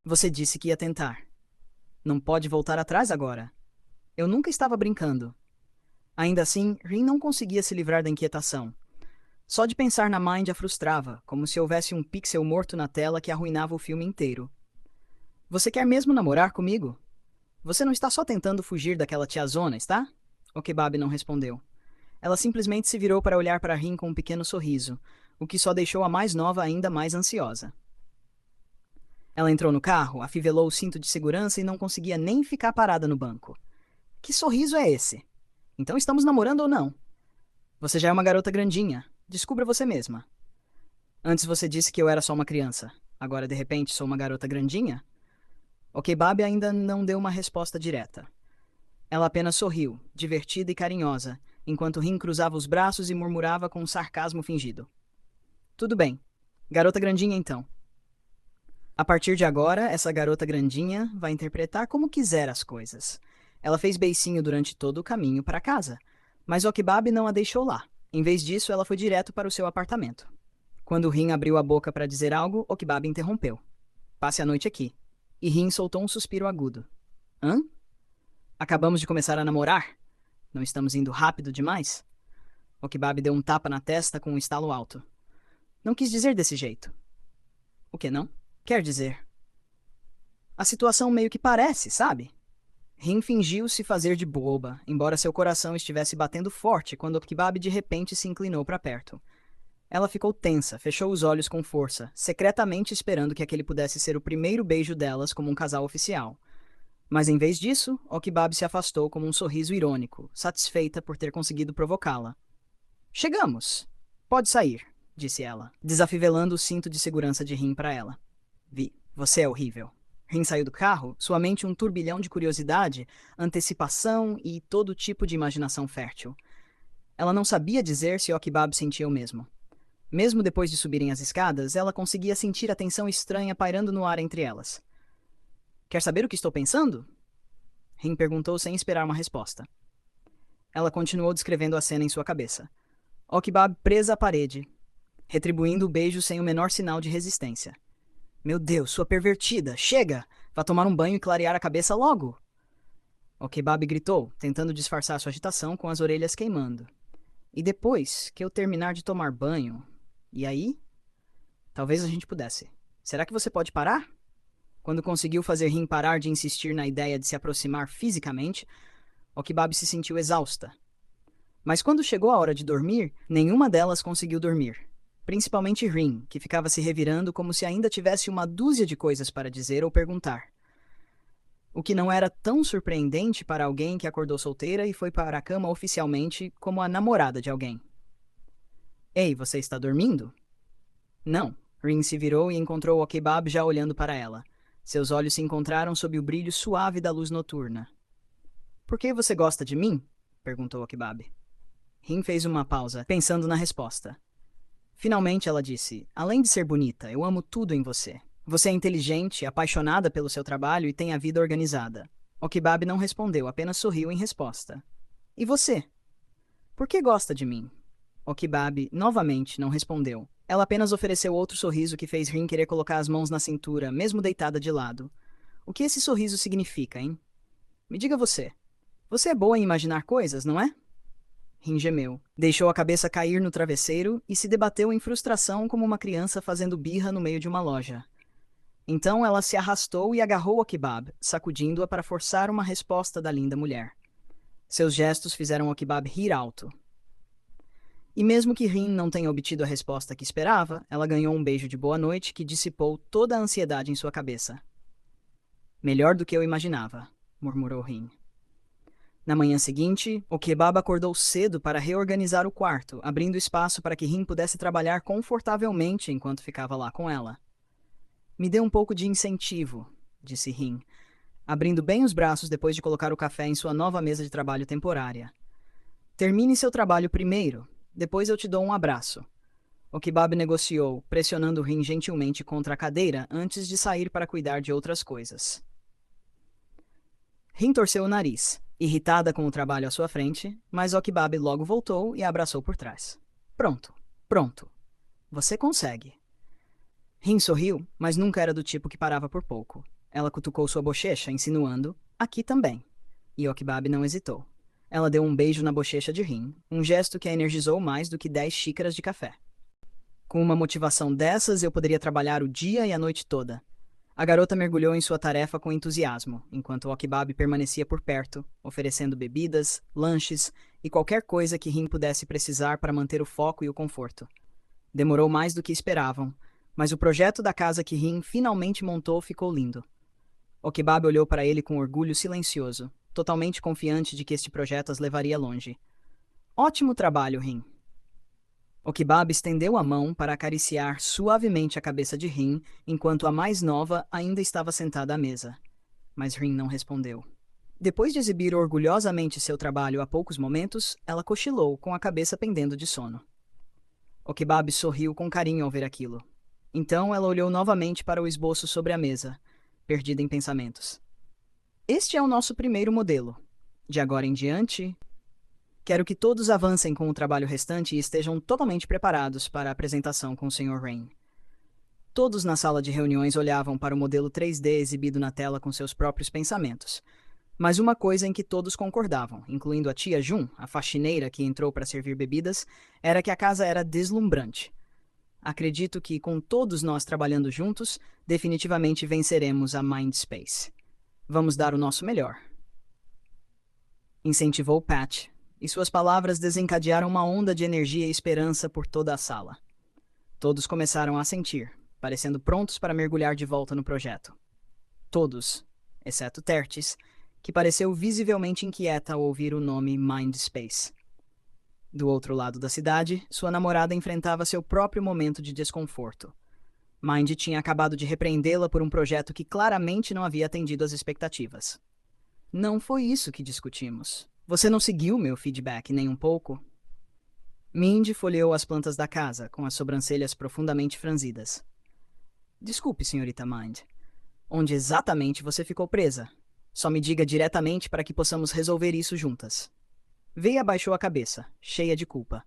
Você disse que ia tentar. Não pode voltar atrás agora. Eu nunca estava brincando. Ainda assim, Rin não conseguia se livrar da inquietação. Só de pensar na Mind a frustrava, como se houvesse um pixel morto na tela que arruinava o filme inteiro. Você quer mesmo namorar comigo? Você não está só tentando fugir daquela tiazona, está? O Kebab não respondeu. Ela simplesmente se virou para olhar para Rin com um pequeno sorriso, o que só deixou a mais nova ainda mais ansiosa. Ela entrou no carro, afivelou o cinto de segurança e não conseguia nem ficar parada no banco. Que sorriso é esse? Então estamos namorando ou não? Você já é uma garota grandinha. Descubra você mesma. Antes você disse que eu era só uma criança. Agora, de repente, sou uma garota grandinha? O Kebab ainda não deu uma resposta direta. Ela apenas sorriu, divertida e carinhosa, enquanto Rin cruzava os braços e murmurava com um sarcasmo fingido. Tudo bem. Garota grandinha, então. A partir de agora, essa garota grandinha vai interpretar como quiser as coisas. Ela fez beicinho durante todo o caminho para casa, mas o Kebab não a deixou lá. Em vez disso, ela foi direto para o seu apartamento. Quando Rin abriu a boca para dizer algo, o Kebab interrompeu. Passe a noite aqui. E Rin soltou um suspiro agudo. Hã? Acabamos de começar a namorar? Não estamos indo rápido demais? O Kebab deu um tapa na testa com um estalo alto. Não quis dizer desse jeito. O que não? Quer dizer. A situação meio que parece, sabe? Rin fingiu se fazer de boba, embora seu coração estivesse batendo forte quando o Kebab de repente se inclinou para perto. Ela ficou tensa, fechou os olhos com força, secretamente esperando que aquele pudesse ser o primeiro beijo delas como um casal oficial. Mas em vez disso, o Kebab se afastou com um sorriso irônico, satisfeita por ter conseguido provocá-la. Chegamos! Pode sair, disse ela, desafivelando o cinto de segurança de Rin para ela. Vi, você é horrível. Rin saiu do carro, sua mente um turbilhão de curiosidade, antecipação e todo tipo de imaginação fértil. Ela não sabia dizer se o Kebab sentia o mesmo. Mesmo depois de subirem as escadas, ela conseguia sentir a tensão estranha pairando no ar entre elas. Quer saber o que estou pensando? Rin perguntou sem esperar uma resposta. Ela continuou descrevendo a cena em sua cabeça. Okbab presa à parede, retribuindo o beijo sem o menor sinal de resistência. Meu Deus, sua pervertida! Chega! Vá tomar um banho e clarear a cabeça logo! Okbab gritou, tentando disfarçar sua agitação com as orelhas queimando. E depois que eu terminar de tomar banho... E aí? Talvez a gente pudesse. Será que você pode parar? Quando conseguiu fazer Rin parar de insistir na ideia de se aproximar fisicamente, Okbab se sentiu exausta. Mas quando chegou a hora de dormir, nenhuma delas conseguiu dormir. Principalmente Rin, que ficava se revirando como se ainda tivesse uma dúzia de coisas para dizer ou perguntar. O que não era tão surpreendente para alguém que acordou solteira e foi para a cama oficialmente como a namorada de alguém. Ei, você está dormindo? Não. Rin se virou e encontrou o Kebab já olhando para ela. Seus olhos se encontraram sob o brilho suave da luz noturna. Por que você gosta de mim? Perguntou o Kebab. Rin fez uma pausa, pensando na resposta. Finalmente ela disse, além de ser bonita, eu amo tudo em você. Você é inteligente, apaixonada pelo seu trabalho e tem a vida organizada. O Kebab não respondeu, apenas sorriu em resposta. E você? Por que gosta de mim? O Kebab, novamente, não respondeu. Ela apenas ofereceu outro sorriso que fez Rin querer colocar as mãos na cintura, mesmo deitada de lado. O que esse sorriso significa, hein? Me diga você. Você é boa em imaginar coisas, não é? Rin gemeu. Deixou a cabeça cair no travesseiro e se debateu em frustração como uma criança fazendo birra no meio de uma loja. Então ela se arrastou e agarrou o Kebab, sacudindo-a para forçar uma resposta da linda mulher. Seus gestos fizeram o Kebab rir alto. E mesmo que Rin não tenha obtido a resposta que esperava, ela ganhou um beijo de boa noite que dissipou toda a ansiedade em sua cabeça. Melhor do que eu imaginava, murmurou Rin. Na manhã seguinte, o Kebab acordou cedo para reorganizar o quarto, abrindo espaço para que Rin pudesse trabalhar confortavelmente enquanto ficava lá com ela. Me dê um pouco de incentivo, disse Rin, abrindo bem os braços depois de colocar o café em sua nova mesa de trabalho temporária. Termine seu trabalho primeiro, depois eu te dou um abraço. O Kebab negociou, pressionando Rin gentilmente contra a cadeira antes de sair para cuidar de outras coisas. Rin torceu o nariz, irritada com o trabalho à sua frente, mas o Kebab logo voltou e a abraçou por trás. Pronto, pronto. Você consegue. Rin sorriu, mas nunca era do tipo que parava por pouco. Ela cutucou sua bochecha, insinuando, aqui também. E Okibab não hesitou. Ela deu um beijo na bochecha de Rin, um gesto que a energizou mais do que 10 xícaras de café. Com uma motivação dessas, eu poderia trabalhar o dia e a noite toda. A garota mergulhou em sua tarefa com entusiasmo, enquanto Okibab permanecia por perto, oferecendo bebidas, lanches e qualquer coisa que Rin pudesse precisar para manter o foco e o conforto. Demorou mais do que esperavam, mas o projeto da casa que Rin finalmente montou ficou lindo. Okibab olhou para ele com orgulho silencioso, totalmente confiante de que este projeto as levaria longe. Ótimo trabalho, Rin. Okibab estendeu a mão para acariciar suavemente a cabeça de Rin, enquanto a mais nova ainda estava sentada à mesa. Mas Rin não respondeu. Depois de exibir orgulhosamente seu trabalho há poucos momentos, ela cochilou, com a cabeça pendendo de sono. Okibab sorriu com carinho ao ver aquilo. Então ela olhou novamente para o esboço sobre a mesa, perdida em pensamentos. Este é o nosso primeiro modelo. De agora em diante, quero que todos avancem com o trabalho restante e estejam totalmente preparados para a apresentação com o Sr. Rain. Todos na sala de reuniões olhavam para o modelo 3D exibido na tela com seus próprios pensamentos. Mas uma coisa em que todos concordavam, incluindo a tia Jun, a faxineira que entrou para servir bebidas, era que a casa era deslumbrante. Acredito que, com todos nós trabalhando juntos, definitivamente venceremos a Mindspace. Vamos dar o nosso melhor. Incentivou Pat, e suas palavras desencadearam uma onda de energia e esperança por toda a sala. Todos começaram a sentir, parecendo prontos para mergulhar de volta no projeto. Todos, exceto Tertis, que pareceu visivelmente inquieta ao ouvir o nome Mindspace. Do outro lado da cidade, sua namorada enfrentava seu próprio momento de desconforto. Mind tinha acabado de repreendê-la por um projeto que claramente não havia atendido às expectativas. Não foi isso que discutimos. Você não seguiu meu feedback nem um pouco? Mindy folheou as plantas da casa, com as sobrancelhas profundamente franzidas. Desculpe, senhorita Mind. Onde exatamente você ficou presa? Só me diga diretamente para que possamos resolver isso juntas. Veia abaixou a cabeça, cheia de culpa.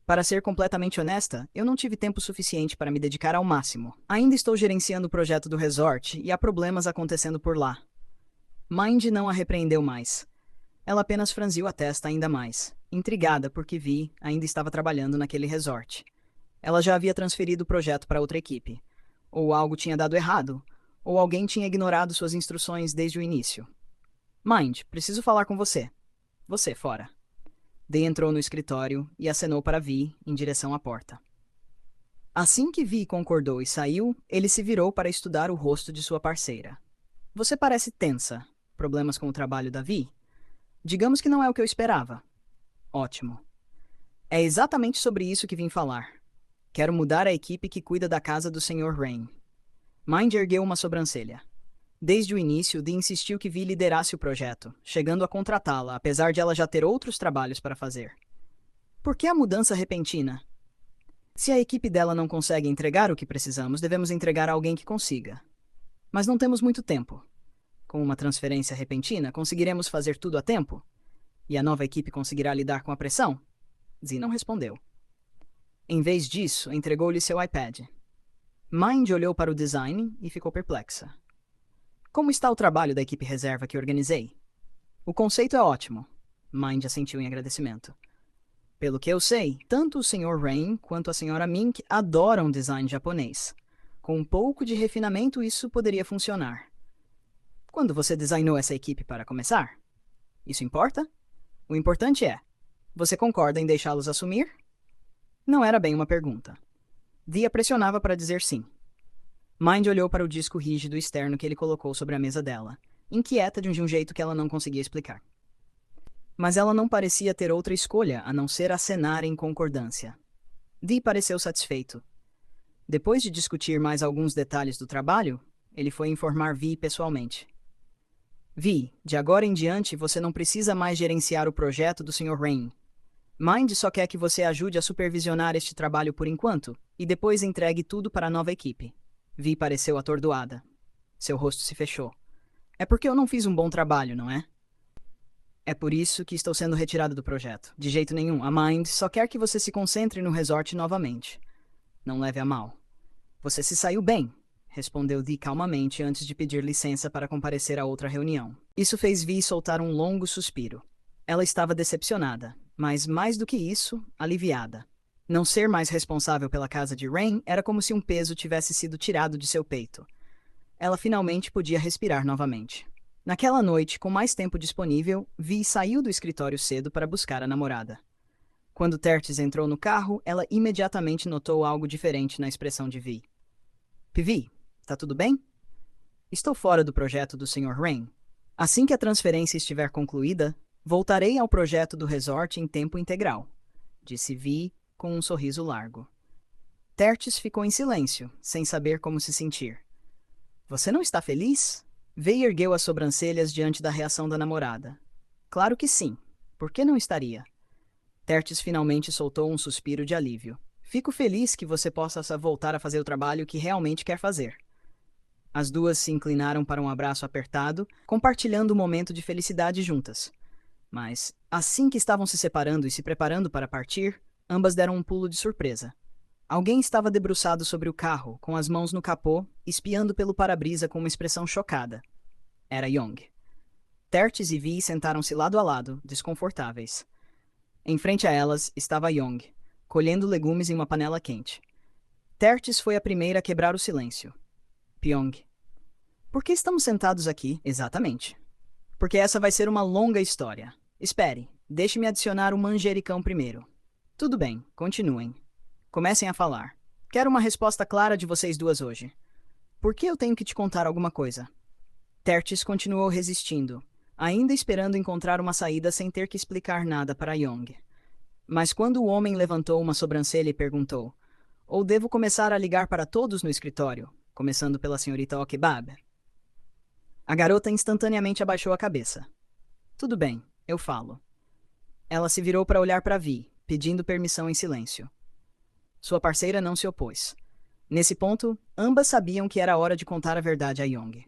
Para ser completamente honesta, eu não tive tempo suficiente para me dedicar ao máximo. Ainda estou gerenciando o projeto do resort e há problemas acontecendo por lá. Mind não a repreendeu mais. Ela apenas franziu a testa ainda mais, intrigada porque Vi ainda estava trabalhando naquele resort. Ela já havia transferido o projeto para outra equipe. Ou algo tinha dado errado, ou alguém tinha ignorado suas instruções desde o início. Mind, preciso falar com você. Você, fora. Dee entrou no escritório e acenou para Vi em direção à porta. Assim que Vi concordou e saiu, ele se virou para estudar o rosto de sua parceira. Você parece tensa. Problemas com o trabalho da Vi? Digamos que não é o que eu esperava. Ótimo. É exatamente sobre isso que vim falar. Quero mudar a equipe que cuida da casa do Sr. Rain. Mind ergueu uma sobrancelha. Desde o início, Dee insistiu que Vi liderasse o projeto, chegando a contratá-la, apesar de ela já ter outros trabalhos para fazer. Por que a mudança repentina? Se a equipe dela não consegue entregar o que precisamos, devemos entregar a alguém que consiga. Mas não temos muito tempo. Com uma transferência repentina, conseguiremos fazer tudo a tempo? E a nova equipe conseguirá lidar com a pressão? Dee não respondeu. Em vez disso, entregou-lhe seu iPad. Mind olhou para o design e ficou perplexa. Como está o trabalho da equipe reserva que organizei? O conceito é ótimo. Mind assentiu em agradecimento. Pelo que eu sei, tanto o Sr. Rain quanto a Sra. Mink adoram design japonês. Com um pouco de refinamento, isso poderia funcionar. Quando você designou essa equipe para começar? Isso importa? O importante é, você concorda em deixá-los assumir? Não era bem uma pergunta. Dee pressionava para dizer sim. Mind olhou para o disco rígido externo que ele colocou sobre a mesa dela, inquieta de um jeito que ela não conseguia explicar. Mas ela não parecia ter outra escolha a não ser acenar em concordância. Dee pareceu satisfeito. Depois de discutir mais alguns detalhes do trabalho, ele foi informar Vi pessoalmente. Vi, de agora em diante você não precisa mais gerenciar o projeto do Sr. Rain. Mind só quer que você ajude a supervisionar este trabalho por enquanto e depois entregue tudo para a nova equipe. Vi pareceu atordoada. Seu rosto se fechou. É porque eu não fiz um bom trabalho, não é? É por isso que estou sendo retirada do projeto. De jeito nenhum, a Mind só quer que você se concentre no resort novamente. Não leve a mal. Você se saiu bem, respondeu Dee calmamente antes de pedir licença para comparecer a outra reunião. Isso fez Vi soltar um longo suspiro. Ela estava decepcionada, mas mais do que isso, aliviada. Não ser mais responsável pela casa de Rain era como se um peso tivesse sido tirado de seu peito. Ela finalmente podia respirar novamente. Naquela noite, com mais tempo disponível, Vi saiu do escritório cedo para buscar a namorada. Quando Tertis entrou no carro, ela imediatamente notou algo diferente na expressão de Vi. Vi, tá tudo bem? Estou fora do projeto do Sr. Rain. Assim que a transferência estiver concluída, voltarei ao projeto do resort em tempo integral, disse Vi com um sorriso largo. Tertis ficou em silêncio, sem saber como se sentir. Você não está feliz? Vi ergueu as sobrancelhas diante da reação da namorada. Claro que sim. Por que não estaria? Tertis finalmente soltou um suspiro de alívio. Fico feliz que você possa voltar a fazer o trabalho que realmente quer fazer. As duas se inclinaram para um abraço apertado, compartilhando um momento de felicidade juntas. Mas, assim que estavam se separando e se preparando para partir, ambas deram um pulo de surpresa. Alguém estava debruçado sobre o carro, com as mãos no capô, espiando pelo para-brisa com uma expressão chocada. Era Young. Tertis e Vi sentaram-se lado a lado, desconfortáveis. Em frente a elas estava Young, colhendo legumes em uma panela quente. Tertis foi a primeira a quebrar o silêncio. Pyong. Por que estamos sentados aqui, exatamente? Porque essa vai ser uma longa história. Espere, deixe-me adicionar o manjericão primeiro. Tudo bem, continuem. Comecem a falar. Quero uma resposta clara de vocês duas hoje. Por que eu tenho que te contar alguma coisa? Tertis continuou resistindo, ainda esperando encontrar uma saída sem ter que explicar nada para Young. Mas quando o homem levantou uma sobrancelha e perguntou: ou devo começar a ligar para todos no escritório, começando pela senhorita Okebab? A garota instantaneamente abaixou a cabeça. Tudo bem, eu falo. Ela se virou para olhar para Vi, pedindo permissão em silêncio. Sua parceira não se opôs. Nesse ponto, ambas sabiam que era hora de contar a verdade a Young.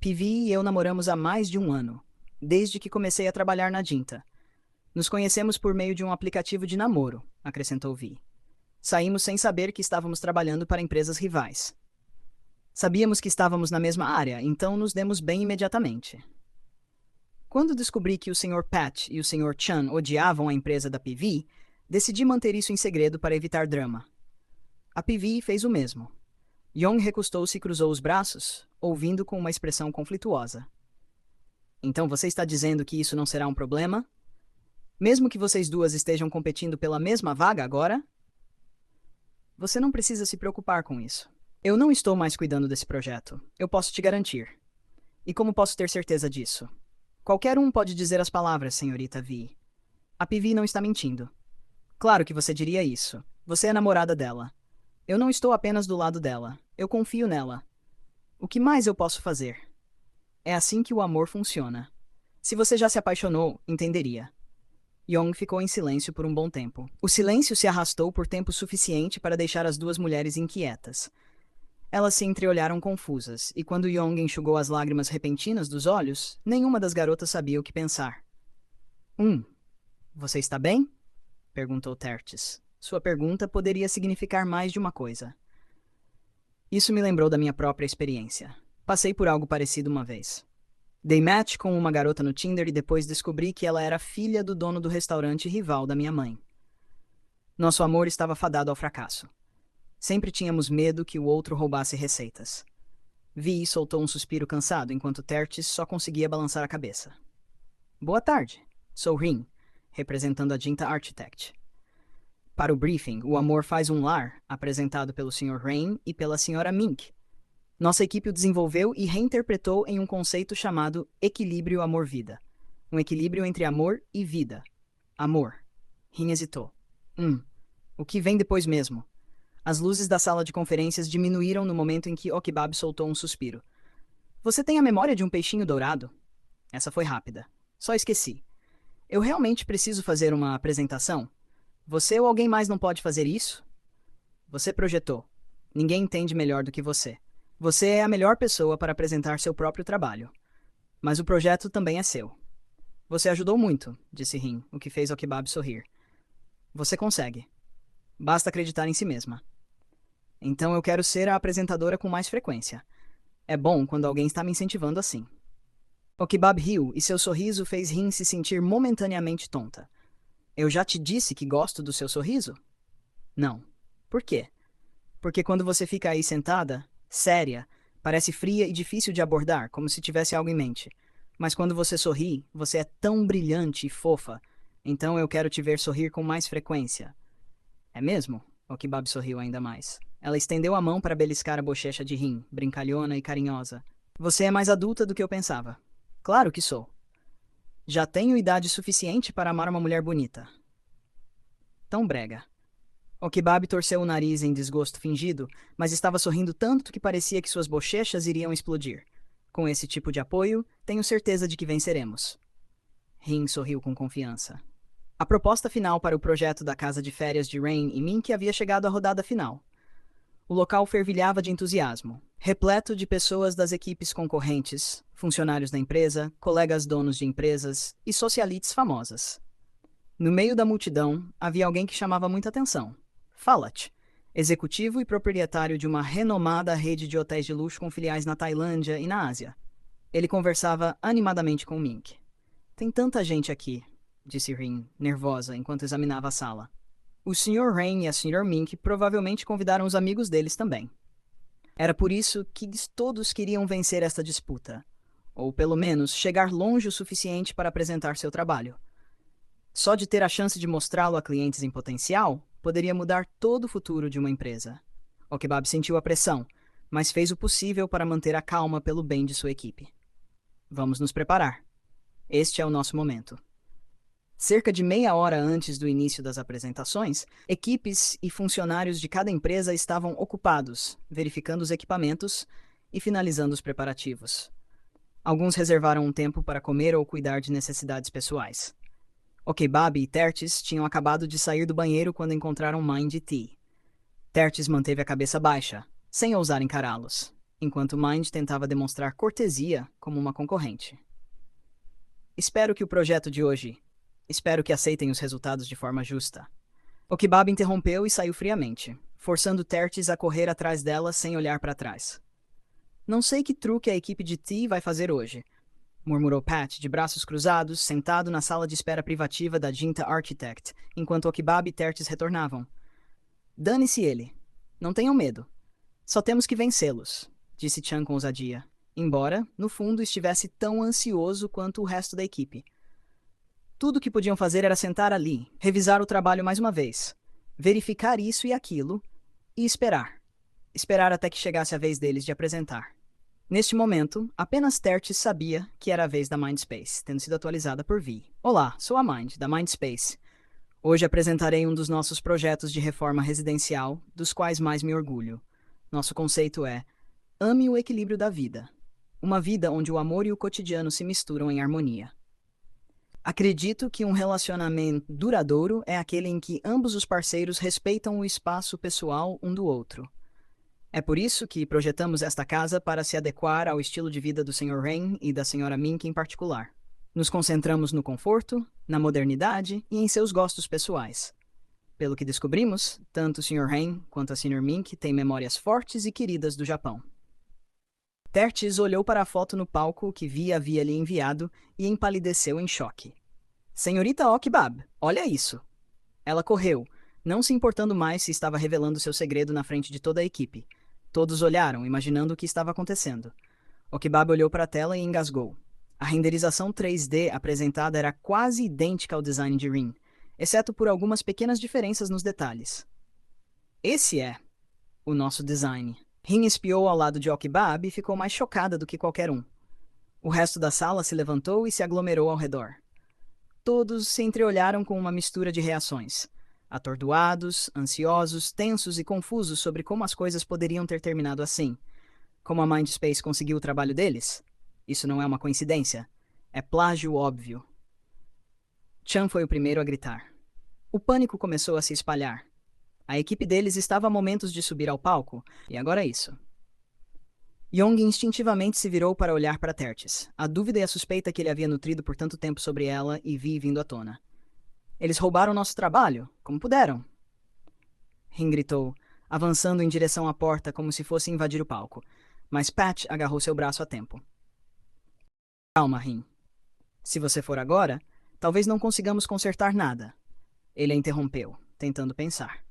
Pivi e eu namoramos há mais de um ano, desde que comecei a trabalhar na Dinta. Nos conhecemos por meio de um aplicativo de namoro, acrescentou Vi. Saímos sem saber que estávamos trabalhando para empresas rivais. Sabíamos que estávamos na mesma área, então nos demos bem imediatamente. Quando descobri que o Sr. Pat e o Sr. Chan odiavam a empresa da PV, decidi manter isso em segredo para evitar drama. A PV fez o mesmo. Young recostou-se e cruzou os braços, ouvindo com uma expressão conflituosa. Então você está dizendo que isso não será um problema? Mesmo que vocês duas estejam competindo pela mesma vaga agora? Você não precisa se preocupar com isso. Eu não estou mais cuidando desse projeto, eu posso te garantir. E como posso ter certeza disso? Qualquer um pode dizer as palavras, senhorita Vi. A PV não está mentindo. Claro que você diria isso. Você é namorada dela. Eu não estou apenas do lado dela. Eu confio nela. O que mais eu posso fazer? É assim que o amor funciona. Se você já se apaixonou, entenderia. Young ficou em silêncio por um bom tempo. O silêncio se arrastou por tempo suficiente para deixar as duas mulheres inquietas. Elas se entreolharam confusas, e quando Young enxugou as lágrimas repentinas dos olhos, nenhuma das garotas sabia o que pensar. Você está bem? Perguntou Tertis. Sua pergunta poderia significar mais de uma coisa. Isso me lembrou da minha própria experiência. Passei por algo parecido uma vez. Dei match com uma garota no Tinder e depois descobri que ela era filha do dono do restaurante rival da minha mãe. Nosso amor estava fadado ao fracasso. Sempre tínhamos medo que o outro roubasse receitas. Vi soltou um suspiro cansado enquanto Tertis só conseguia balançar a cabeça. Boa tarde. Sou Rin, representando a Dinta Architect. Para o briefing, o amor faz um lar, apresentado pelo Sr. Rain e pela Sra. Mink. Nossa equipe o desenvolveu e reinterpretou em um conceito chamado equilíbrio amor-vida. Um equilíbrio entre amor e vida. Amor. Rin hesitou. O que vem depois mesmo? As luzes da sala de conferências diminuíram no momento em que Okebab soltou um suspiro. Você tem a memória de um peixinho dourado? Essa foi rápida. Só esqueci. Eu realmente preciso fazer uma apresentação? Você ou alguém mais não pode fazer isso? Você projetou. Ninguém entende melhor do que você. Você é a melhor pessoa para apresentar seu próprio trabalho. Mas o projeto também é seu. Você ajudou muito, disse Rin, o que fez Okebab sorrir. Você consegue. Basta acreditar em si mesma. Então eu quero ser a apresentadora com mais frequência. É bom quando alguém está me incentivando assim. O Kebab riu e seu sorriso fez Rin se sentir momentaneamente tonta. Eu já te disse que gosto do seu sorriso? Não. Por quê? Porque quando você fica aí sentada, séria, parece fria e difícil de abordar, como se tivesse algo em mente. Mas quando você sorri, você é tão brilhante e fofa. Então eu quero te ver sorrir com mais frequência. É mesmo? O Kebab sorriu ainda mais. Ela estendeu a mão para beliscar a bochecha de Rin, brincalhona e carinhosa. Você é mais adulta do que eu pensava. Claro que sou. Já tenho idade suficiente para amar uma mulher bonita. Tão brega. O Kebab torceu o nariz em desgosto fingido, mas estava sorrindo tanto que parecia que suas bochechas iriam explodir. Com esse tipo de apoio, tenho certeza de que venceremos. Rin sorriu com confiança. A proposta final para o projeto da casa de férias de Rain e Mink havia chegado à rodada final. O local fervilhava de entusiasmo, repleto de pessoas das equipes concorrentes, funcionários da empresa, colegas donos de empresas e socialites famosas. No meio da multidão, havia alguém que chamava muita atenção. Falat, executivo e proprietário de uma renomada rede de hotéis de luxo com filiais na Tailândia e na Ásia. Ele conversava animadamente com Mink. Tem tanta gente aqui, disse Rin, nervosa, enquanto examinava a sala. O Sr. Rain e a Sra. Mink provavelmente convidaram os amigos deles também. Era por isso que todos queriam vencer esta disputa, ou pelo menos chegar longe o suficiente para apresentar seu trabalho. Só de ter a chance de mostrá-lo a clientes em potencial, poderia mudar todo o futuro de uma empresa. O Kebab sentiu a pressão, mas fez o possível para manter a calma pelo bem de sua equipe. Vamos nos preparar. Este é o nosso momento. Cerca de meia hora antes do início das apresentações, equipes e funcionários de cada empresa estavam ocupados, verificando os equipamentos e finalizando os preparativos. Alguns reservaram um tempo para comer ou cuidar de necessidades pessoais. O Kebab e Tertis tinham acabado de sair do banheiro quando encontraram Mind e T. Tertis manteve a cabeça baixa, sem ousar encará-los, enquanto Mind tentava demonstrar cortesia como uma concorrente. Espero que o projeto de hoje... Espero que aceitem os resultados de forma justa. O Kebab interrompeu e saiu friamente, forçando Tertis a correr atrás dela sem olhar para trás. Não sei que truque a equipe de T vai fazer hoje, murmurou Pat, de braços cruzados, sentado na sala de espera privativa da Jinta Architect, enquanto o Kebab e Tertis retornavam. Dane-se ele. Não tenham medo. Só temos que vencê-los, disse Chan com ousadia, embora, no fundo, estivesse tão ansioso quanto o resto da equipe. Tudo o que podiam fazer era sentar ali, revisar o trabalho mais uma vez, verificar isso e aquilo, e esperar. Esperar até que chegasse a vez deles de apresentar. Neste momento, apenas Tertis sabia que era a vez da Mindspace, tendo sido atualizada por Vi. Olá, sou a Mind, da Mindspace. Hoje apresentarei um dos nossos projetos de reforma residencial, dos quais mais me orgulho. Nosso conceito é Ame o equilíbrio da vida. Uma vida onde o amor e o cotidiano se misturam em harmonia. Acredito que um relacionamento duradouro é aquele em que ambos os parceiros respeitam o espaço pessoal um do outro. É por isso que projetamos esta casa para se adequar ao estilo de vida do Sr. Rain e da Sra. Mink em particular. Nos concentramos no conforto, na modernidade e em seus gostos pessoais. Pelo que descobrimos, tanto o Sr. Rain quanto a Sra. Mink têm memórias fortes e queridas do Japão. Tertis olhou para a foto no palco que Vi havia lhe enviado e empalideceu em choque. Senhorita Okbab, olha isso! Ela correu, não se importando mais se estava revelando seu segredo na frente de toda a equipe. Todos olharam, imaginando o que estava acontecendo. Okbab olhou para a tela e engasgou. A renderização 3D apresentada era quase idêntica ao design de Rin, exceto por algumas pequenas diferenças nos detalhes. Esse é o nosso design. Rin espiou ao lado de Okbab e ficou mais chocada do que qualquer um. O resto da sala se levantou e se aglomerou ao redor. Todos se entreolharam com uma mistura de reações. Atordoados, ansiosos, tensos e confusos sobre como as coisas poderiam ter terminado assim. Como a Mindspace conseguiu o trabalho deles? Isso não é uma coincidência. É plágio óbvio. Chan foi o primeiro a gritar. O pânico começou a se espalhar. A equipe deles estava a momentos de subir ao palco, e agora é isso. Yong instintivamente se virou para olhar para Tertis, a dúvida e a suspeita que ele havia nutrido por tanto tempo sobre ela e Vi vindo à tona. Eles roubaram nosso trabalho? Como puderam? Rin gritou, avançando em direção à porta como se fosse invadir o palco. Mas Pat agarrou seu braço a tempo. Calma, Rin. Se você for agora, talvez não consigamos consertar nada. Ele a interrompeu, tentando pensar.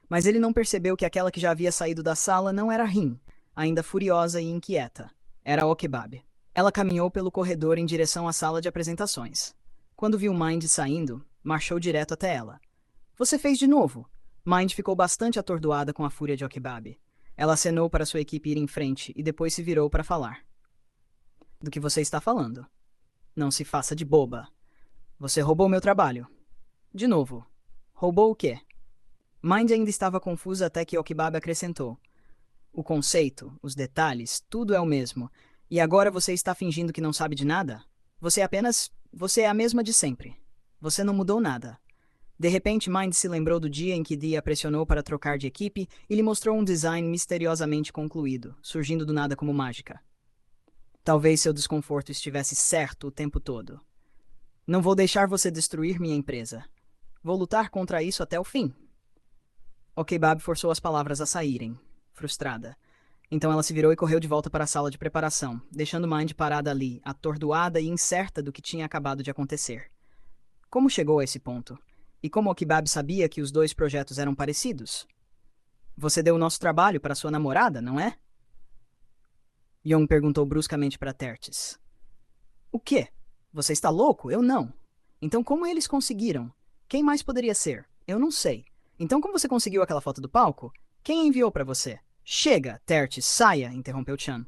Mas ele não percebeu que aquela que já havia saído da sala não era Rin, ainda furiosa e inquieta. Era Okebab. Ela caminhou pelo corredor em direção à sala de apresentações. Quando viu Mind saindo, marchou direto até ela. Você fez de novo. Mind ficou bastante atordoada com a fúria de Okebab. Ela acenou para sua equipe ir em frente e depois se virou para falar. Do que você está falando? Não se faça de boba. Você roubou meu trabalho. De novo. Roubou o quê? Mind ainda estava confusa até que Okebab acrescentou. O conceito, os detalhes, tudo é o mesmo. E agora você está fingindo que não sabe de nada? Você é a mesma de sempre. Você não mudou nada. De repente, Mind se lembrou do dia em que Dee a pressionou para trocar de equipe e lhe mostrou um design misteriosamente concluído, surgindo do nada como mágica. Talvez seu desconforto estivesse certo o tempo todo. Não vou deixar você destruir minha empresa. Vou lutar contra isso até o fim. Okebab forçou as palavras a saírem, frustrada. Então ela se virou e correu de volta para a sala de preparação, deixando Mind parada ali, atordoada e incerta do que tinha acabado de acontecer. Como chegou a esse ponto? E como Okebab sabia que os dois projetos eram parecidos? Você deu o nosso trabalho para sua namorada, não é? Young perguntou bruscamente para Tertis. O quê? Você está louco? Eu não. Então como eles conseguiram? Quem mais poderia ser? Eu não sei. Então como você conseguiu aquela foto do palco? Quem enviou para você? Chega, Tertis, saia, interrompeu Chan.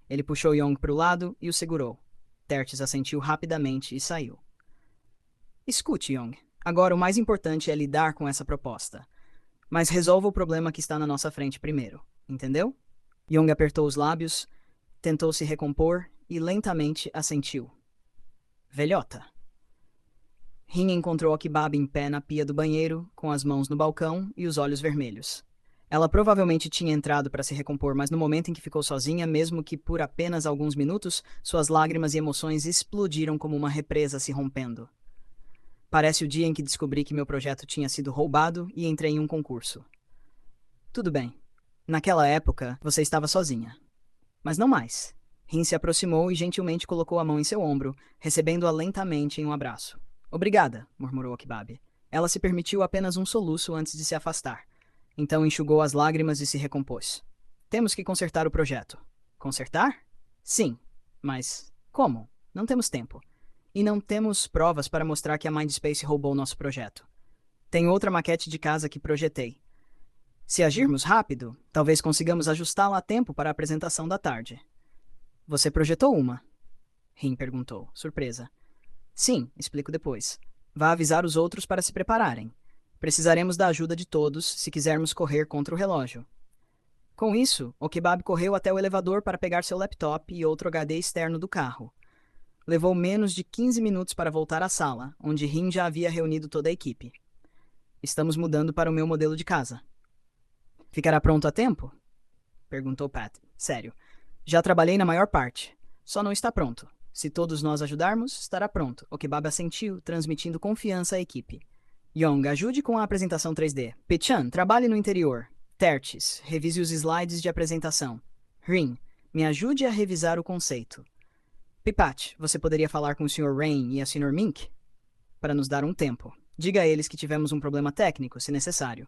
Ele puxou Young para o lado e o segurou. Tertis assentiu rapidamente e saiu. Escute, Young. Agora o mais importante é lidar com essa proposta. Mas resolva o problema que está na nossa frente primeiro, entendeu? Young apertou os lábios, tentou se recompor e lentamente assentiu. Velhota. Rin encontrou Okebab em pé na pia do banheiro, com as mãos no balcão e os olhos vermelhos. Ela provavelmente tinha entrado para se recompor, mas no momento em que ficou sozinha, mesmo que por apenas alguns minutos, suas lágrimas e emoções explodiram como uma represa se rompendo. Parece o dia em que descobri que meu projeto tinha sido roubado e entrei em um concurso. Tudo bem. Naquela época, você estava sozinha. Mas não mais. Rin se aproximou e gentilmente colocou a mão em seu ombro, recebendo-a lentamente em um abraço. Obrigada, murmurou Okebab. Ela se permitiu apenas um soluço antes de se afastar. Então enxugou as lágrimas e se recompôs. Temos que consertar o projeto. Consertar? Sim. Mas como? Não temos tempo. E não temos provas para mostrar que a Mindspace roubou nosso projeto. Tem outra maquete de casa que projetei. Se agirmos rápido, talvez consigamos ajustá-la a tempo para a apresentação da tarde. Você projetou uma? Rin perguntou, surpresa. Sim, explico depois. Vá avisar os outros para se prepararem. Precisaremos da ajuda de todos se quisermos correr contra o relógio. Com isso, Okebab correu até o elevador para pegar seu laptop e outro HD externo do carro. Levou menos de 15 minutos para voltar à sala, onde Rin já havia reunido toda a equipe. Estamos mudando para o meu modelo de casa. Ficará pronto a tempo? Perguntou Pat. Sério. Já trabalhei na maior parte. Só não está pronto. Se todos nós ajudarmos, estará pronto. Okebab assentiu, transmitindo confiança à equipe. Young, ajude com a apresentação 3D. Pichan, trabalhe no interior. Tertis, revise os slides de apresentação. Rin, me ajude a revisar o conceito. Pipat, você poderia falar com o Sr. Rain e a Sr. Mink? Para nos dar um tempo. Diga a eles que tivemos um problema técnico, se necessário.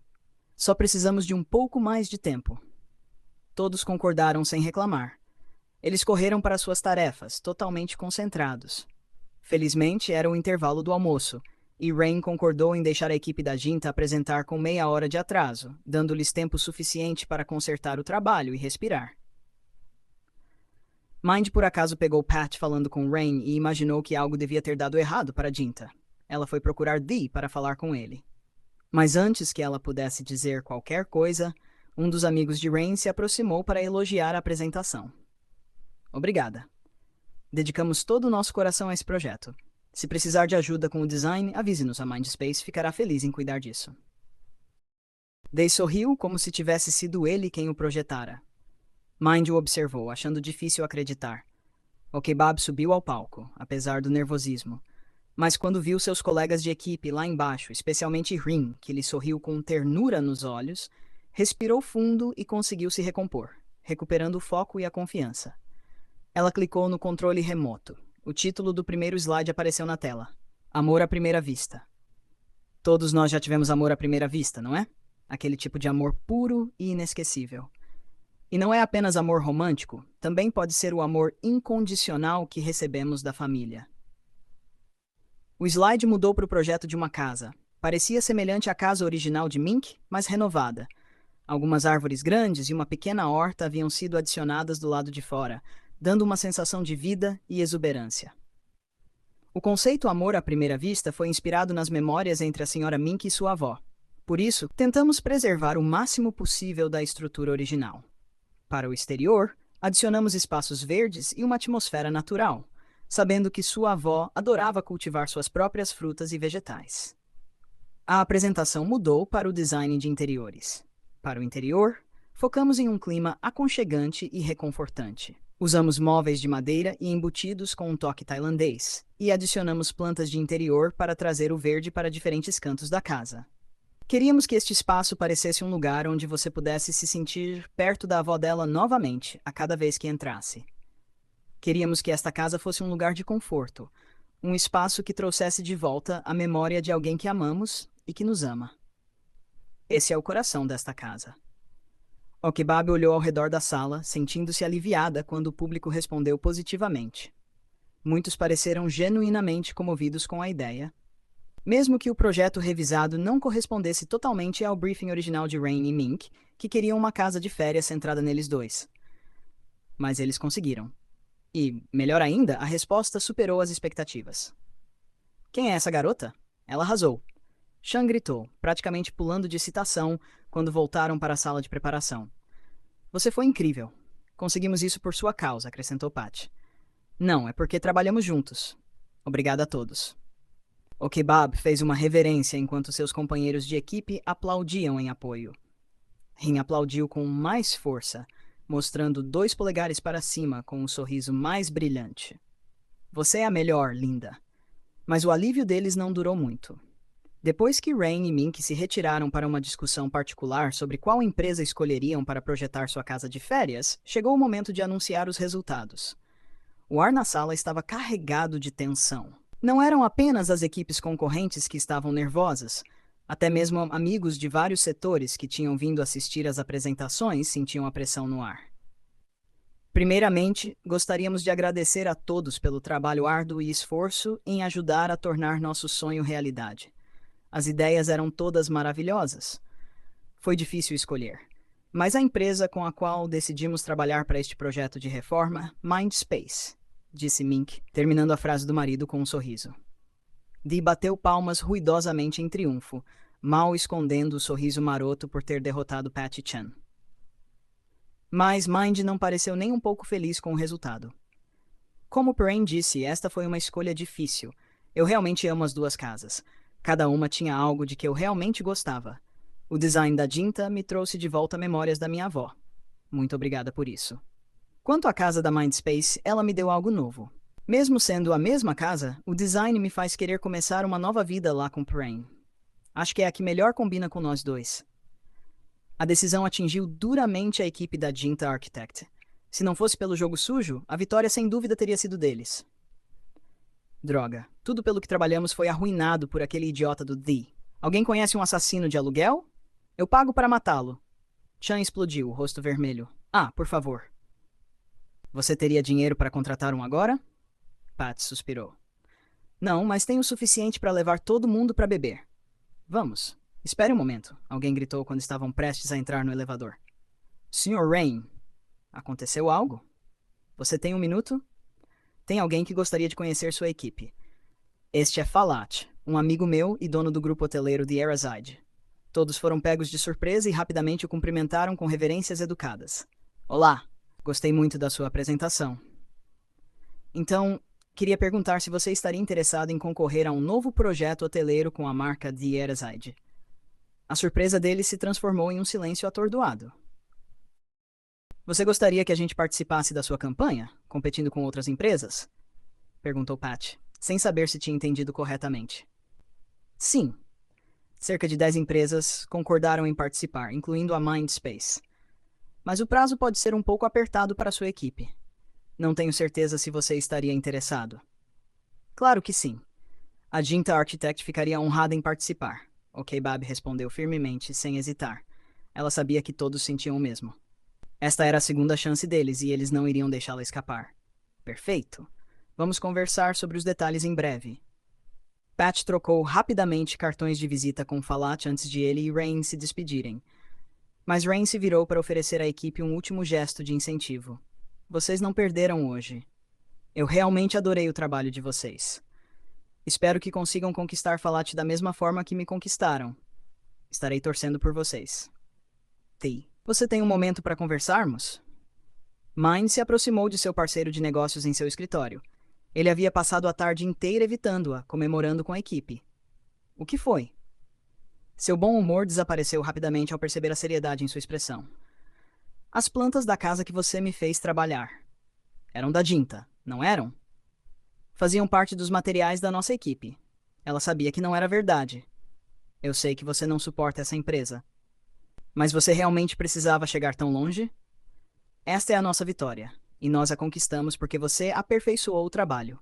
Só precisamos de um pouco mais de tempo. Todos concordaram sem reclamar. Eles correram para suas tarefas, totalmente concentrados. Felizmente, era o intervalo do almoço, e Rain concordou em deixar a equipe da Jinta apresentar com meia hora de atraso, dando-lhes tempo suficiente para consertar o trabalho e respirar. Mind por acaso pegou Pat falando com Rain e imaginou que algo devia ter dado errado para Jinta. Ela foi procurar Dee para falar com ele. Mas antes que ela pudesse dizer qualquer coisa, um dos amigos de Rain se aproximou para elogiar a apresentação. Obrigada. Dedicamos todo o nosso coração a esse projeto. Se precisar de ajuda com o design, avise-nos, a Mindspace ficará feliz em cuidar disso. Dee sorriu como se tivesse sido ele quem o projetara. Mind o observou, achando difícil acreditar. Okebab subiu ao palco, apesar do nervosismo. Mas quando viu seus colegas de equipe lá embaixo, especialmente Rin, que lhe sorriu com ternura nos olhos, Respirou fundo e conseguiu se recompor, recuperando o foco e a confiança. Ela clicou no controle remoto. O título do primeiro slide apareceu na tela. Amor à primeira vista. Todos nós já tivemos amor à primeira vista, não é? Aquele tipo de amor puro e inesquecível. E não é apenas amor romântico, também pode ser o amor incondicional que recebemos da família. O slide mudou para o projeto de uma casa. Parecia semelhante à casa original de Mink, mas renovada. Algumas árvores grandes e uma pequena horta haviam sido adicionadas do lado de fora, dando uma sensação de vida e exuberância. O conceito amor à primeira vista foi inspirado nas memórias entre a senhora Mink e sua avó. Por isso, tentamos preservar o máximo possível da estrutura original. Para o exterior, adicionamos espaços verdes e uma atmosfera natural, sabendo que sua avó adorava cultivar suas próprias frutas e vegetais. A apresentação mudou para o design de interiores. Para o interior, focamos em um clima aconchegante e reconfortante. Usamos móveis de madeira e embutidos com um toque tailandês, e adicionamos plantas de interior para trazer o verde para diferentes cantos da casa. Queríamos que este espaço parecesse um lugar onde você pudesse se sentir perto da avó dela novamente, a cada vez que entrasse. Queríamos que esta casa fosse um lugar de conforto, um espaço que trouxesse de volta a memória de alguém que amamos e que nos ama. Esse é o coração desta casa. Okebab olhou ao redor da sala, sentindo-se aliviada quando o público respondeu positivamente. Muitos pareceram genuinamente comovidos com a ideia, mesmo que o projeto revisado não correspondesse totalmente ao briefing original de Rain e Mink, que queriam uma casa de férias centrada neles dois. Mas eles conseguiram. E, melhor ainda, a resposta superou as expectativas. Quem é essa garota? Ela arrasou. Sean gritou, praticamente pulando de excitação quando voltaram para a sala de preparação. Você foi incrível. Conseguimos isso por sua causa, acrescentou Pat. Não, é porque trabalhamos juntos. Obrigada a todos. O Kebab fez uma reverência enquanto seus companheiros de equipe aplaudiam em apoio. Rin aplaudiu com mais força, mostrando 2 polegares para cima com um sorriso mais brilhante. Você é a melhor, linda. Mas o alívio deles não durou muito. Depois que Rain e Mink se retiraram para uma discussão particular sobre qual empresa escolheriam para projetar sua casa de férias, chegou o momento de anunciar os resultados. O ar na sala estava carregado de tensão. Não eram apenas as equipes concorrentes que estavam nervosas, até mesmo amigos de vários setores que tinham vindo assistir às apresentações sentiam a pressão no ar. Primeiramente, gostaríamos de agradecer a todos pelo trabalho árduo e esforço em ajudar a tornar nosso sonho realidade. As ideias eram todas maravilhosas. Foi difícil escolher, mas a empresa com a qual decidimos trabalhar para este projeto de reforma, Mindspace, disse Mink, terminando a frase do marido com um sorriso. Dee bateu palmas ruidosamente em triunfo, mal escondendo o sorriso maroto por ter derrotado Patty Chan. Mas Mind não pareceu nem um pouco feliz com o resultado. Como Perrin disse, esta foi uma escolha difícil. Eu realmente amo as 2 casas. Cada uma tinha algo de que eu realmente gostava. O design da Jinta me trouxe de volta memórias da minha avó. Muito obrigada por isso. Quanto à casa da Mindspace, ela me deu algo novo. Mesmo sendo a mesma casa, o design me faz querer começar uma nova vida lá com Perrin. Acho que é a que melhor combina com nós dois. A decisão atingiu duramente a equipe da Jinta Architect. Se não fosse pelo jogo sujo, a vitória sem dúvida teria sido deles. Droga, tudo pelo que trabalhamos foi arruinado por aquele idiota do Dee. Alguém conhece um assassino de aluguel? Eu pago para matá-lo. Chan explodiu, o rosto vermelho. Ah, por favor. Você teria dinheiro para contratar um agora? Pat suspirou. Não, mas tenho o suficiente para levar todo mundo para beber. Vamos. Espere um momento, alguém gritou quando estavam prestes a entrar no elevador. Sr. Rain, aconteceu algo? Você tem 1 minuto? Tem alguém que gostaria de conhecer sua equipe. Este é Falat, um amigo meu e dono do grupo hoteleiro The Eraside. Todos foram pegos de surpresa e rapidamente o cumprimentaram com reverências educadas. Olá, gostei muito da sua apresentação. Então, queria perguntar se você estaria interessado em concorrer a um novo projeto hoteleiro com a marca The Eraside. A surpresa dele se transformou em um silêncio atordoado. Você gostaria que a gente participasse da sua campanha, competindo com outras empresas? Perguntou Pat, sem saber se tinha entendido corretamente. Sim. Cerca de 10 empresas concordaram em participar, incluindo a Mindspace. Mas o prazo pode ser um pouco apertado para sua equipe. Não tenho certeza se você estaria interessado. Claro que sim. A Jinta Architect ficaria honrada em participar. Ok, Bab respondeu firmemente, sem hesitar. Ela sabia que todos sentiam o mesmo. Esta era a segunda chance deles e eles não iriam deixá-la escapar. Perfeito. Vamos conversar sobre os detalhes em breve. Pat trocou rapidamente cartões de visita com Falat antes de ele e Rain se despedirem. Mas Rain se virou para oferecer à equipe um último gesto de incentivo. Vocês não perderam hoje. Eu realmente adorei o trabalho de vocês. Espero que consigam conquistar Falat da mesma forma que me conquistaram. Estarei torcendo por vocês. T. Você tem um momento para conversarmos? Mind se aproximou de seu parceiro de negócios em seu escritório. Ele havia passado a tarde inteira evitando-a, comemorando com a equipe. O que foi? Seu bom humor desapareceu rapidamente ao perceber a seriedade em sua expressão. As plantas da casa que você me fez trabalhar. Eram da Jinta, não eram? Faziam parte dos materiais da nossa equipe. Ela sabia que não era verdade. Eu sei que você não suporta essa empresa. Mas você realmente precisava chegar tão longe? Esta é a nossa vitória, e nós a conquistamos porque você aperfeiçoou o trabalho.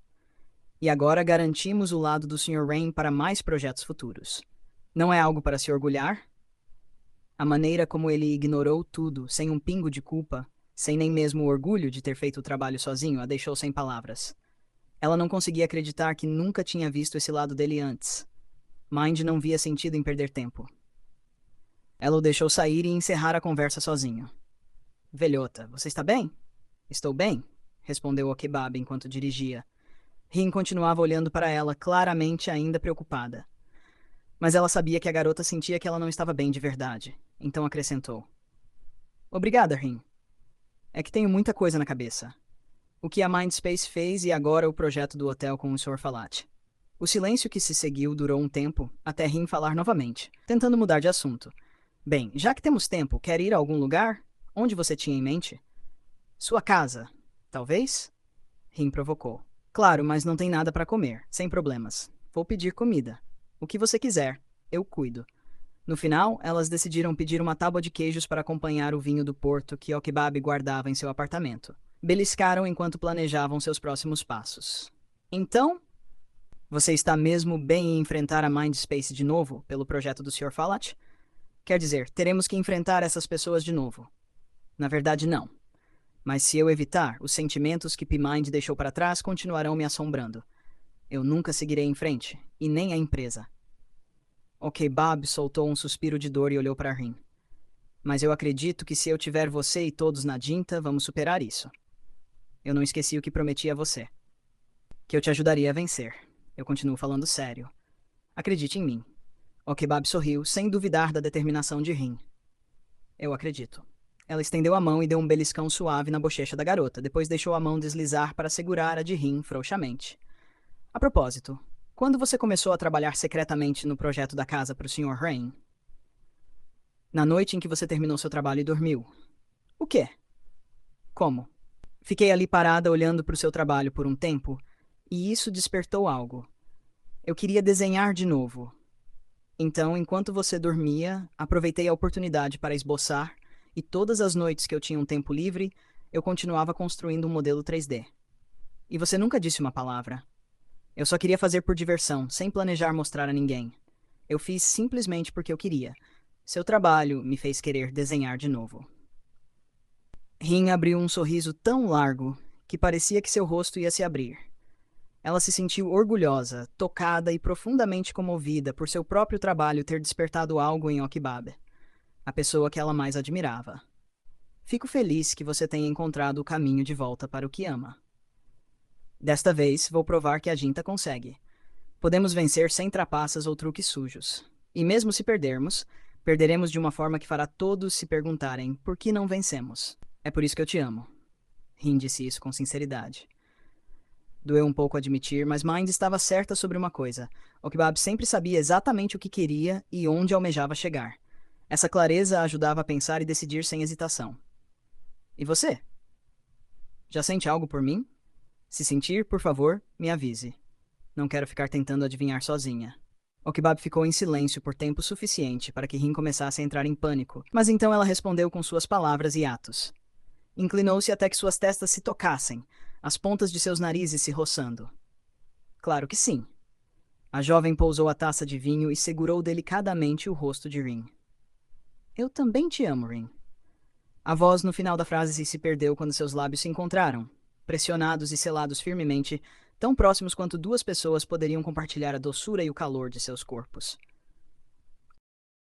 E agora garantimos o lado do Sr. Rain para mais projetos futuros. Não é algo para se orgulhar? A maneira como ele ignorou tudo, sem um pingo de culpa, sem nem mesmo o orgulho de ter feito o trabalho sozinho, a deixou sem palavras. Ela não conseguia acreditar que nunca tinha visto esse lado dele antes. Mind não via sentido em perder tempo. Ela o deixou sair e encerrar a conversa sozinho. Velhota, você está bem? Estou bem, respondeu o kebab enquanto dirigia. Rin continuava olhando para ela, claramente ainda preocupada. Mas ela sabia que a garota sentia que ela não estava bem de verdade, então acrescentou. Obrigada, Rin. É que tenho muita coisa na cabeça. O que a Mindspace fez e agora o projeto do hotel com o Sr. Falat. O silêncio que se seguiu durou um tempo, até Rin falar novamente, tentando mudar de assunto. Bem, já que temos tempo, quer ir a algum lugar? Onde você tinha em mente? Sua casa, talvez? Rin provocou. Claro, mas não tem nada para comer, sem problemas. Vou pedir comida. O que você quiser, eu cuido. No final, elas decidiram pedir uma tábua de queijos para acompanhar o vinho do Porto que Okbab guardava em seu apartamento. Beliscaram enquanto planejavam seus próximos passos. Então, você está mesmo bem em enfrentar a Mindspace de novo, pelo projeto do Sr. Falat? Quer dizer, teremos que enfrentar essas pessoas de novo. Na verdade, não. Mas se eu evitar, os sentimentos que P-Mind deixou para trás continuarão me assombrando. Eu nunca seguirei em frente, e nem a empresa. Ok, Bob soltou um suspiro de dor e olhou para Rin. Mas eu acredito que se eu tiver você e todos na Jinta, vamos superar isso. Eu não esqueci o que prometi a você. Que eu te ajudaria a vencer. Eu continuo falando sério. Acredite em mim. Ok, Bob sorriu, sem duvidar da determinação de Rin. Eu acredito. Ela estendeu a mão e deu um beliscão suave na bochecha da garota, depois deixou a mão deslizar para segurar a de Rin frouxamente. A propósito, quando você começou a trabalhar secretamente no projeto da casa para o Sr. Rain? Na noite em que você terminou seu trabalho e dormiu. O quê? Como? Fiquei ali parada olhando para o seu trabalho por um tempo, e isso despertou algo. Eu queria desenhar de novo. Então, enquanto você dormia, aproveitei a oportunidade para esboçar, e todas as noites que eu tinha um tempo livre, eu continuava construindo um modelo 3D. E você nunca disse uma palavra. Eu só queria fazer por diversão, sem planejar mostrar a ninguém. Eu fiz simplesmente porque eu queria. Seu trabalho me fez querer desenhar de novo. Rin abriu um sorriso tão largo que parecia que seu rosto ia se abrir. Ela se sentiu orgulhosa, tocada e profundamente comovida por seu próprio trabalho ter despertado algo em Okbab, a pessoa que ela mais admirava. Fico feliz que você tenha encontrado o caminho de volta para o que ama. Desta vez, vou provar que a Jinta consegue. Podemos vencer sem trapaças ou truques sujos. E mesmo se perdermos, perderemos de uma forma que fará todos se perguntarem por que não vencemos. É por isso que eu te amo. Rin disse isso com sinceridade. Doeu um pouco admitir, mas Mind estava certa sobre uma coisa. Okbab sempre sabia exatamente o que queria e onde almejava chegar. Essa clareza a ajudava a pensar e decidir sem hesitação. E você? Já sente algo por mim? Se sentir, por favor, me avise. Não quero ficar tentando adivinhar sozinha. Okibab ficou em silêncio por tempo suficiente para que Rin começasse a entrar em pânico, mas então ela respondeu com suas palavras e atos. Inclinou-se até que suas testas se tocassem, as pontas de seus narizes se roçando. Claro que sim. A jovem pousou a taça de vinho e segurou delicadamente o rosto de Rin. Eu também te amo, Rin. A voz no final da frase se perdeu quando seus lábios se encontraram, pressionados e selados firmemente, tão próximos quanto duas pessoas poderiam compartilhar a doçura e o calor de seus corpos.